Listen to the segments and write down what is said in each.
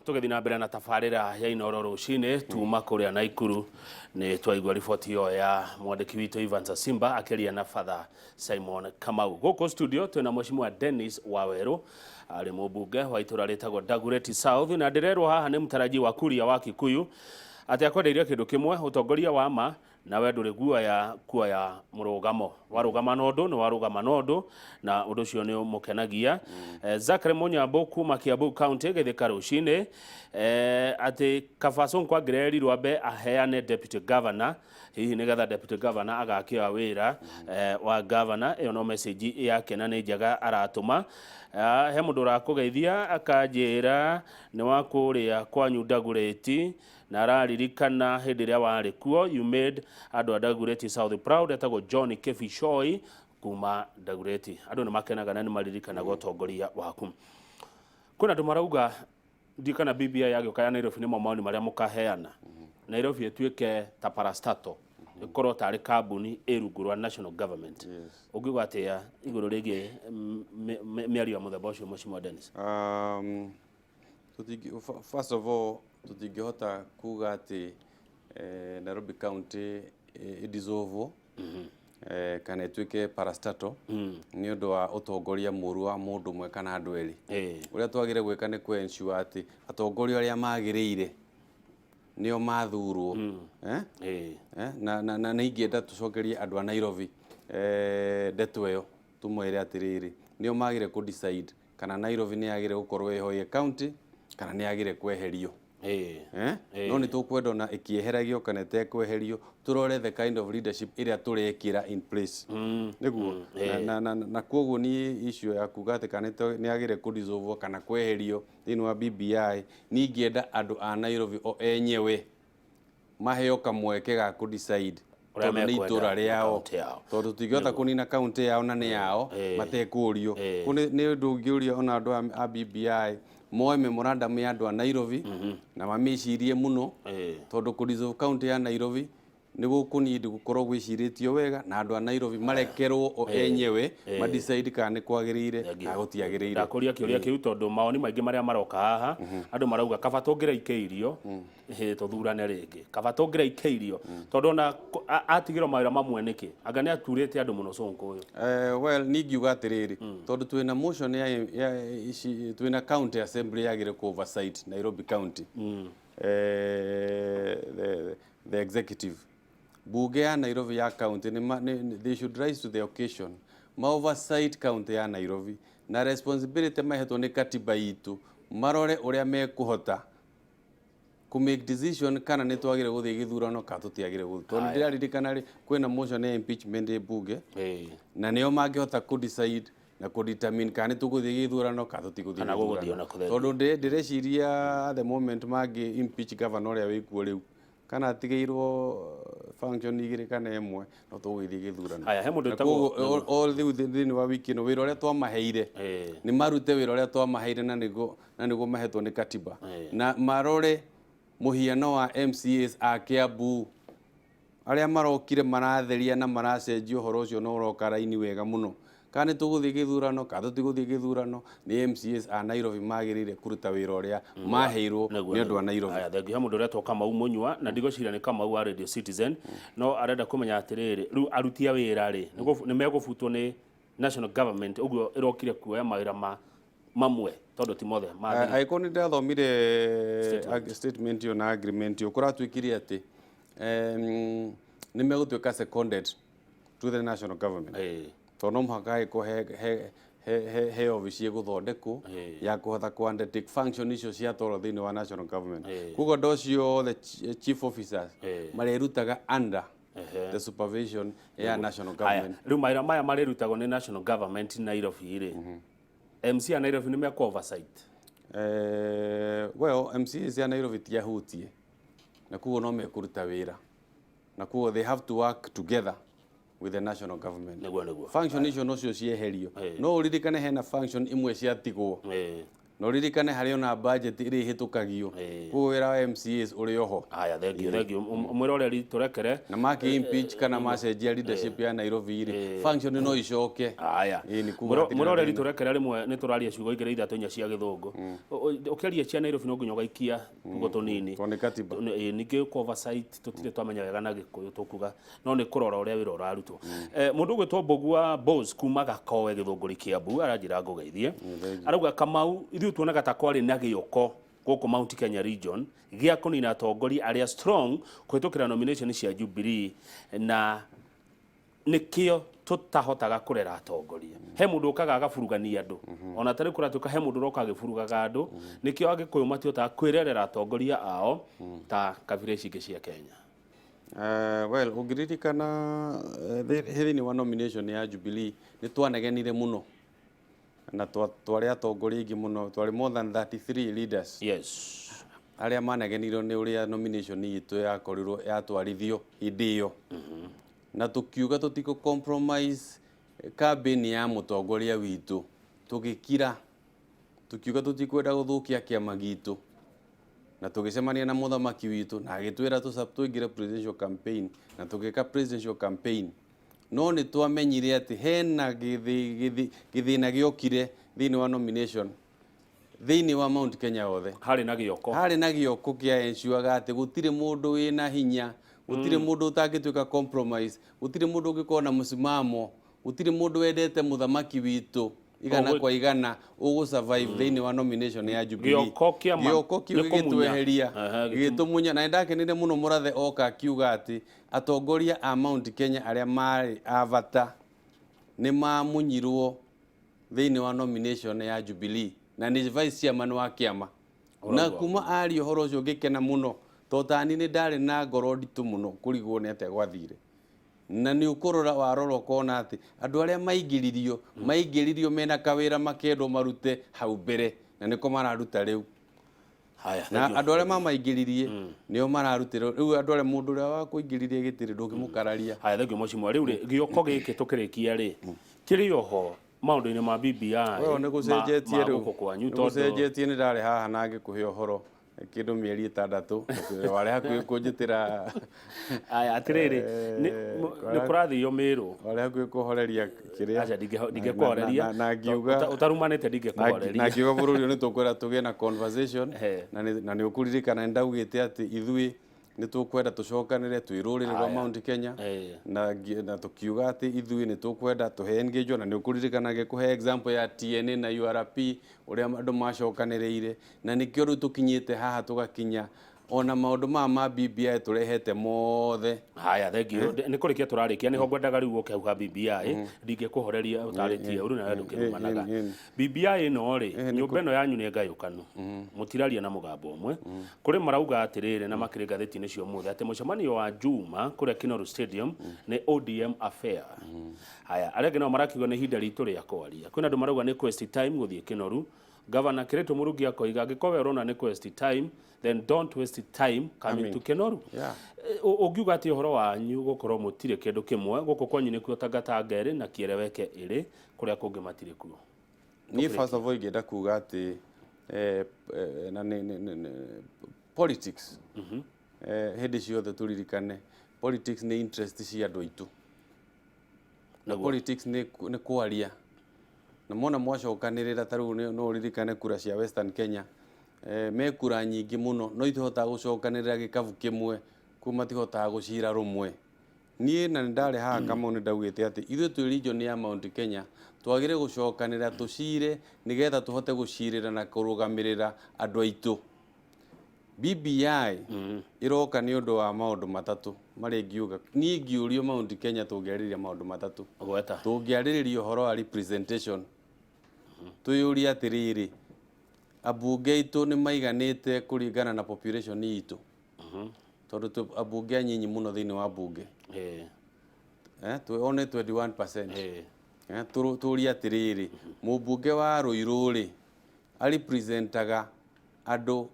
tugethina mbere na tabarira ya Inoro rucini tuma kuria Naikuru ni twaigua riboti yo ya mwandiki witu Ivan Simba akiria na Father Simon Kamau. Goko studio twina mheshimiwa Dennis Waweru ari mubunge wa itura ritagwo Dagoretti South na ndirerwo haha ni mtaraji wa kuria wa Kikuyu ati akwenderia kindu kimwe utongoria wa ma na wendo rigua ya kuoya murugamo warugama nondu ni warugama nondu na undu cio ni mukenagia Zakari Munyambo kuma Kiambu County githika rucini ati Kabaso kwa Greri Rwambe aheane deputy governor hihi nigetha deputy governor agakia wira wa governor iyo no message yake na ni njaga aratuma he mundu rakugeithia akanjira ni wa kuria kwanyu Dagoretti na raririkana hindi ria wari kuo you made andu a Dagoretti South proud etagwo John Kefishoi kuma Dagoretti andu ni makenaga na ni maririkana gotongoria waku kuna andu marauga ndikana BBI yagioka ya Nairobi ni maoni maria mukaheana Nairobi etuike ta parastato ikorwo tari kambuni irungurwa national government ugigwatia iguru rigi miario muthemba ucio mheshimiwa Dennis. First of all tutingihota kuga ati Nairobi County idissolve kana ituike parastato ni undu wa utongoria muru wa mundu mwe kana andu eri uria twagire gwika ni ku ensure ati atongoria aria magiriire nio mathurwo na ingienda tucokerie andu a Nairobi ndeto iyo tumwire atiriri nio magire ku decide kana Nairobi ni yagire gukorwo ihoye county kana ni yagire kweherio no ni tukwenda na ikieheragio kana tekweherio turore the kind of leadership iria turekira in place niguo na koguo ni issue ya kuga ati kana ni yagire ku dissolve kana kweherio thini wa BBI ni ingienda andu a Nairobi o enyewe maheo kamweke ga ku decide tondu ni itura riao tondu tutingihota kunina county yao na ni yao matekurio ni undu ungiuria ona andu a BBI moe memorandum ya andu a Nairobi na mamicirie muno tondu ku dissolve county ya Nairobi ni gukunidi gukorwo gwiciritio wega na andu a Nairobi marekerwo o enyewe ma decide kana kwagirire na gutiagirire ndakuria kiuria kiu tondu maoni maingi maria maroka haha andu marauga kaba tungira ikeirio tuthurane ringi kaba tungira ikeirio tondu na atigiro mawira mamwe niki anga ni aturite andu muno sonko uyu well ningiuga atiriri tondu twina motion ya twina county assembly yagire ku oversight Nairobi County the executive bunge ya Nairobi ya county they should rise to the occasion ma oversight county ya Nairobi na responsibility mahetwo ni katiba itu marore uria mekuhota ku make decision kana ni twagire guthii githurano ka tutiagire guthii tondu ndiraririkana ri kwina motion ya impeachment ya bunge na nio mangihota ku decide na ku determine kana tuguthii githurano ka tutiguthii tondu ndireciria at the moment magi impeach governor uria wikuo riu kana atigeirwo function igire kana emwe no tugithii githurano aya he mundu tago all thini wa wiki no wira uria twamaheire ni marute wira uria twamaheire na nigo mahetwo ni katiba na marore muhiano wa MCAs a Kiambu aria marokire maratheria na maracenjio horo ucio no uroka raini wega muno kana tuguthii githurano ka tutiguthii githurano ni MCAs a Nairobi magirire kuruta wira uria maheirwo ni andu a Nairobi aya thengi ha mundu uria toka mau munywa na ndigocira ni kama wa Radio Citizen no arenda kumenya atiriri ru arutia wira ri ni megufutwo ni national government uguo irokire kuoya mawira mamwe tondu ti mothe aikoni ndathomire statement yo na agreement yo kuratwikirie ati ni megutwika seconded to the national government tondu mhaka iko he office guthondekwo ya kuhotha ku undertake function icio cia toro thini wa national government kugo ndocio the chief officers marerutaga under the supervision ya national government riu maira maya marerutagwo ni national government Nairobi ri MC ya Nairobi ni meko oversight well MC ya Nairobi tiahutie na kugo no mekuruta wira na kugo they have to work together with the national government niguo function icio no cio cieherio no uririkane hena function imwe cia tigwo no ririkane hari ona budget iri hitukagio kuwira wa MCAs uri oho. Aya thengio mwira uri turekere na maki impeach kana macenjia leadership ya Nairobi iri function no icoke. Aya mwira uri turekere rimwe ni turaria ciugo igire ithatũ inya cia githungu ukiaria cia Nairobi no nginya gaikia tugo tunini tone katiba ningi oversight tutire twamenya wega na gikuyu tukuga no ni kurora uria wira urarutwo mundu gwitwo Mbogua Boss kuma Gakowe Githunguri Kiambu aranjira ngugeithie arauga Kamau ithu tuonaga ta kwari na gioko guku Mount Kenya region gia kunina atongoria aria strong kuhitukira nomination cia Jubilee na nikio tutahotaga kurera atongoria he mundu ukaga agafurugania andu ona tari kuratuka he mundu roka agifurugaga andu nikio agikuyu matiota kwirerera atongoria ao ta kabira ici cia Kenya. Well, ugiririkana thiini wa nomination ya Jubilee ni twanegenire muno na twari atongoria ingi muno twari more than 33 leaders. Yes. Aria manegenirwo ni uria nomination yitu yakorirwo yatwarithio hindi iyo na tukiuga tutiko compromise campaign ya mutongoria witu tugikira tukiuga tutikwenda guthukia kiama gitu na tugicemania na muthamaki witu na agitwira tuingire presidential campaign na tugika presidential campaign no ni twamenyire ati hena githina giokire thiini wa nomination thiini wa Mount Kenya othe hari na gioko kia ensure ati gutire mundu wina hinya gutire mundu utangituika compromise gutire mundu ungikona musimamo gutire mundu wendete muthamaki witu igana kwa igana ugu survive thiini wa nomination ya Jubilee gioko kiu gitweheria gitumunya na ndakenire muno murathe oka kiuga ati atongoria a Mount Kenya aria mari avata ni mamunyirwo thiini wa nomination ya Jubilee na ni vice chairman wa kiama na kuma ari horo cio ngikena muno totani ni ndari na ngoro nditu muno kurigwo ni ate gwathire na ni ukurora waroro kona ati andu aria maingiririo mena kawira makendo marute hau mbere na niko mararuta riu haya na andu aria mamaingiririe nio mararutira riu andu aria mundu uria wa kuingiririe gitiri ndungimukararia haya thengio mocimo riu gioko giki tukirikia ri kiri oho maundu-ini ma BBI wewe ne gucenjetie riu gucenjetie ni ndari haha na ngikuhe uhoro kindu mieri 6 wale hakuhi kunjitira aya atiriri ni kurathio miru wale hakuhi kuhoreria kiria acha ndingekuhoreria na ngiuga utarumanite ndingekuhoreria na ngiuga bururi ni tukwera tugie na conversation na ni ukuririkana ndaugite ati ithui ni tukwenda tucokanire twirurire rwa Mount Kenya na tukiuga ati ithui ni tukwenda tuhe engage na ni ukuririkana kuhe example ya TNA na URP uria andu macokaniriire na nikio ru tukinyite haha tugakinya ona maundu ma BBI turehete mothe haya thengio ni kurikia turarikia ni ho ngwendaga riu ukauga BBI ndingekuhoreria utaritie uru na andu kirumanaga BBI no ri nyumba ino yanyu ni ngayukanu mutiraria na mugambo umwe kuri marauga atirire na makiri gatheti-ini cio muthe ati mucemanio wa Juma kuria Kinoru Stadium ni ODM affair haya arege no marakiuga ni hinda ritu ria kwaria kwina andu marauga ni quest time guthie Kinoru Governor Kirito Murugi akoiga gikowe urona ni quest time then don't waste time coming to Kinoru. Ugiuga ati uhoro wanyu gukorwo mutire kindu kimwe guko kwanyu ni kuo Tangata ngere na Kiereweke iri kuria kungi matire kuo. Ni first of all ngenda kuga ati na politics hindi ciothe turirikane politics ni interest cia andu aitu na politics ni kwaria na mona mwacokanirira taru no ririkane kura cia Western Kenya me kura nyingi muno no ithota gucokanirira gikavu kimwe kuma tihota gucira rumwe nie na ndare haha kama ni ndaugite ati ithu tu region ya Mount Kenya twagire gucokanirira tucire nigetha tuhote gucirira na kurugamirira andu aitu BBI iroka ni undu wa maundu matatu mari ngiuga ni ngiurio Mount Kenya tungiariria maundu matatu gweta tungiariria uhoro wa representation tuyuria atiriri abunge itu ni maiganite kuringana na population yitu tondu abunge anyinyi muno thiini wa bunge tu only 21% turia atiriri mubunge wa Ruiruri ali presentaga andu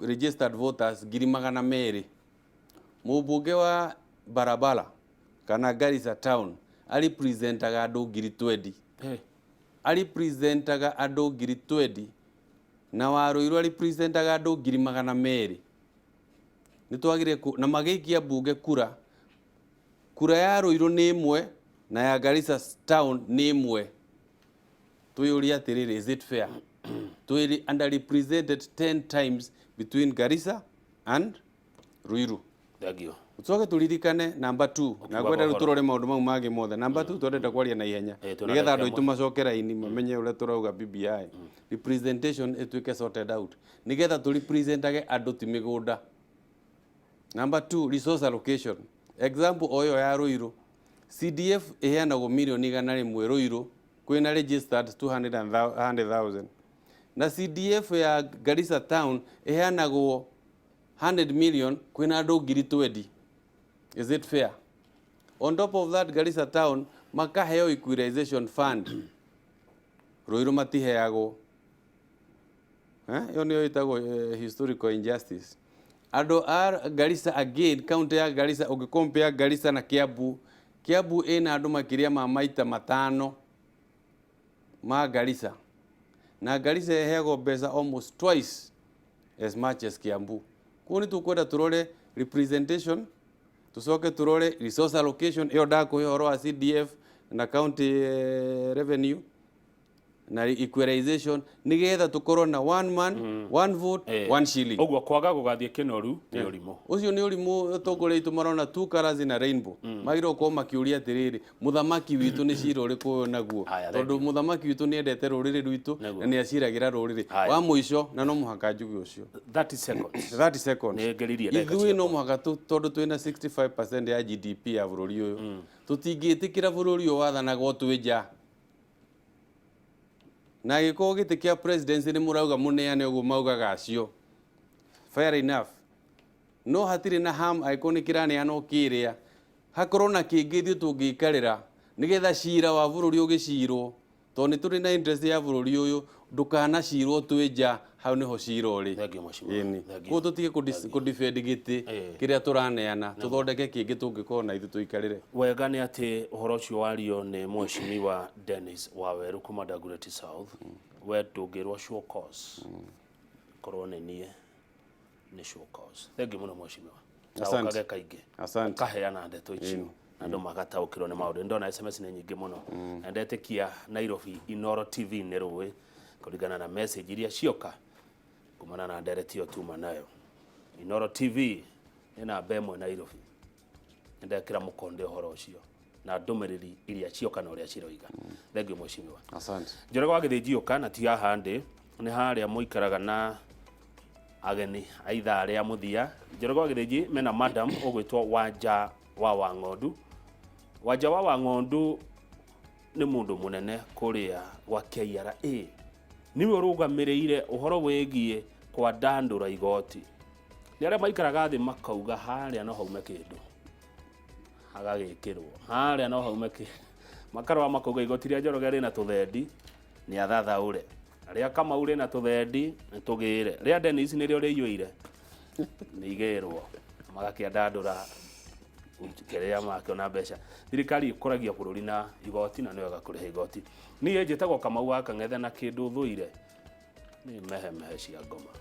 registered voters 200,000 mubunge wa Barabara kana Garissa town ali presentaga andu 20,000 ali presentaga andu 20,000 na Waruiru representaga andu 200,000 ni twagire na magikia bunge kura ya Ruiru ni imwe na ya Garissa town ni imwe. Tuyuria atiriri, is it fair? Twiri underrepresented 10 times between Garissa and Ruiru. Thagio. Ucoke turirikane number 2 na gwenda ruturore maundu mau magi mothe. Number 2 twendeta kwaria na ihenya nigetha andu itu macokera ini mamenye uria turauga BBI representation etuike sorted out nigetha tu representage andu ti migunda. Number 2 resource allocation. Example oyo ya Ruiru CDF iheanagwo milioni 100 Ruiru kwina registered 200,000 na CDF ya Garissa town iheanagwo 100 million kwina andu 20,000. Is it fair? On top of that, Garissa town makaheo equalization fund. Ruiru matiheago. Yo niyo itago historical injustice. Ado Garissa again, county ya Garissa, ukicompare Garissa na Kiambu. Kiambu ina andu makiria ma maita 5 ma Garissa. Na Garissa iheago pesa almost twice as much as Kiambu. Kuni tukwenda turore representation, tusoke turore resource allocation, iyo dako horo wa CDF na county revenue na equalization nigetha tukorwo na one man one vote one shilling. Ogwo kwaga gugathie kinoru ni urimo. Ucio ni urimo tongore itu marona two colors in a rainbow. Magiro ko makiuria atiriri muthamaki witu ni cira uriku naguo. Tondu muthamaki witu ni endete ruriri rwitu na ni aciragira ruriri. Wa muico na no muhaka njugi ucio. 30 seconds. 30 seconds. Ni ngeririe ndeka. Ithui no muhaka tondu twina 65% ya GDP ya bururi uyu. Tutingitikira bururi uyu wathanaga twija. Na giko gite kia presidency ni murauga muneane uguo maugaga acio. Fair enough. No hatiri na ham ikonikirane ano kiria. Hakorwo na kingithio tungikarira nigetha cira wa bururi ugicirwo. To ni turi na interest ya bururi uyu ndukana cirwo twija hau niho cira uri. Thagio mheshimiwa. Ko tutige ku defend giti kiria turaneana tuthondeke kingi tungikona na ithu tuikarire. Wega ni ati uhoro ucio wario ni mheshimiwa Dennis Waweru kuma Dagoretti South. We ndungirwo show cause. Korwo ni nie ni show cause. Thagio muno mheshimiwa. Asante. Kaingi. Asante. Kaheana ndeto icio. Andu magataukirwo ni maundu ndona SMS ni nyingi muno. Ndetekia Nairobi Inoro TV ni ruwi kuringana na message iria cioka kumana na ndereti otuma nayo. Inoro TV ina bemwe Nairobi ndekira mukonde uhoro ucio na ndumiriri iria cioka na uria ciroiga. Thengio mheshimiwa. Asante. Njorego agithijioka na ti haha ndi ni haria muikaraga na ageni aitha aria muthia. Njorego agithiji mena madam ogwitwa Wanja wa Wang'ondu. Wanja wa Wang'ondu ni mundu munene kuria wa KRA. Niwe rugamirire uhoro wegie kwa dandura igoti. Ni aria maikaraga thi makauga haria no haume kindu. Agagikirwo. Haria no haume kindu. Makarwa makauga igoti ria Njoroge rina tuthendi ni athathaure. Aria Kamau rina tuthendi ni tugire. Ria Dennis ni rio riyuire. Ni igirwo. Magakia dandura kerea makiona mbeca. Thirikari ikuragia bururi na igoti na niwega kuriha igoti. Niĩ njĩtagwo Kamau wa Kang'ethe na kindu thuire ni mehe cia ngoma.